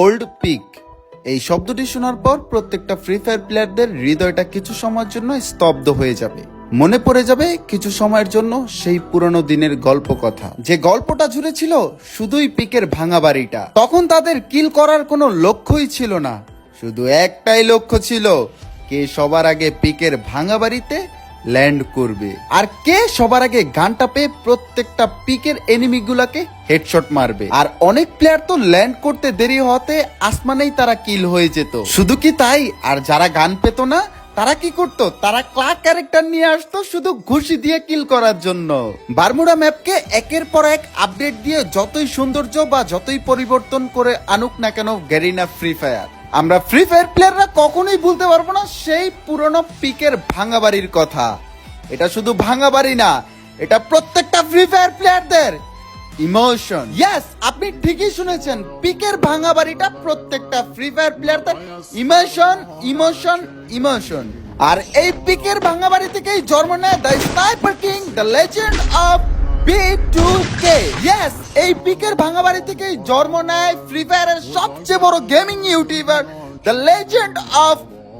Old peak এই শব্দটি শোনার পর প্রত্যেকটা ফ্রি ফায়ার প্লেয়ারদের হৃদয়টা কিছু সময়ের জন্য স্তব্ধ হয়ে যাবে। মনে পড়ে যাবে কিছু সময়ের জন্য সেই পুরনো দিনের গল্প কথা, যে গল্পটা জুড়ে ছিল শুধুই পিকের ভাঙা বাড়িটা। তখন তাদের কিল করার কোনো লক্ষ্যই ছিল না, শুধু একটাই লক্ষ্য ছিল কে সবার আগে পিকের ভাঙা বাড়িতে ল্যান্ড করবে, আর কে সবার আগে গানটা পেয়ে প্রত্যেকটা পিকের এনিমিগুলাকে হেডশট মারবে। আর অনেক প্লেয়ার তো ল্যান্ড করতে দেরি হতে আসমানেই তারা কিল হয়ে যেত। শুধু কি তাই, আর যারা গান পেত না তারা কি করতো, তারা ক্লার্ক ক্যারেক্টার নিয়ে আসতো শুধু ঘুষি দিয়ে কিল করার জন্য। বারমুডা ম্যাপকে একের পর এক আপডেট দিয়ে যতই সৌন্দর্য বা যতই পরিবর্তন করে আনুক না কেন গ্যারিনা ফ্রি ফায়ার, আমরা ফ্রি ফায়ার প্লেয়াররা কখনোই ভুলতে পারবো না সেই পুরনো পিকের ভাঙা বাড়ির কথা। এটা শুধু ভাঙা বাড়ি না, এটা প্রত্যেকটা ফ্রি ফায়ার প্লেয়ারদের ইমোশন। ইয়েস, আপনি ঠিকই শুনেছেন, পিকের ভাঙা বাড়িটা প্রত্যেকটা ফ্রি ফায়ার প্লেয়ারদের ইমোশন ইমোশন ইমোশন। আর এই পিকের ভাঙা বাড়ি থেকেই জন্ম নেয় the sniper king, the legend of B2K। Yes, এই পিকের ভাঙা বাড়ি থেকেই জন্ম নেয় ফ্রি ফায়ারের সবচেয়ে বড় gaming YouTuber, the legend of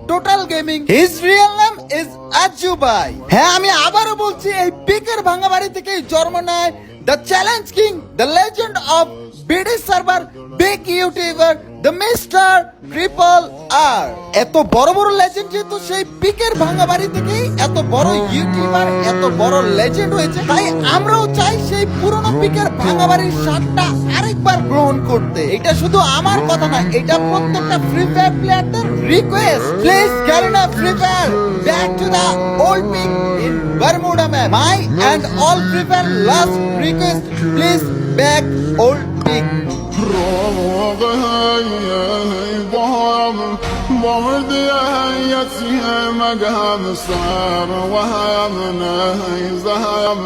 Total Gaming. His real name is Ajju Bhai. হ্যাঁ, আমি আবারও বলছি, এই পিকের ভাঙা বাড়ি থেকেই জন্ম নেয় the challenge king, the legend of BD server, big YouTuber, the mister triple R. এত বড় বড় লেজেন্ড যেহেতু সেই পিকের ভাঙা বাড়ি থেকেই এত বড় ইউটিউবার, এত বড় লেজেন্ড হয়েছে, তাই আমরাও চাই সেই পুরনো পিকের ভাঙা বাড়ির স্বাদটা আরেকবার গ্রহণ করতে। এটা শুধু আমার কথা না, এটা প্রত্যেকটা ফ্রি ফায়ার প্লেয়ারদের request. Please Garena Free Fire back to the old peak in Bermuda map. My and all Free Fire last request, please back old peak. مقام الصار وهامنا زهام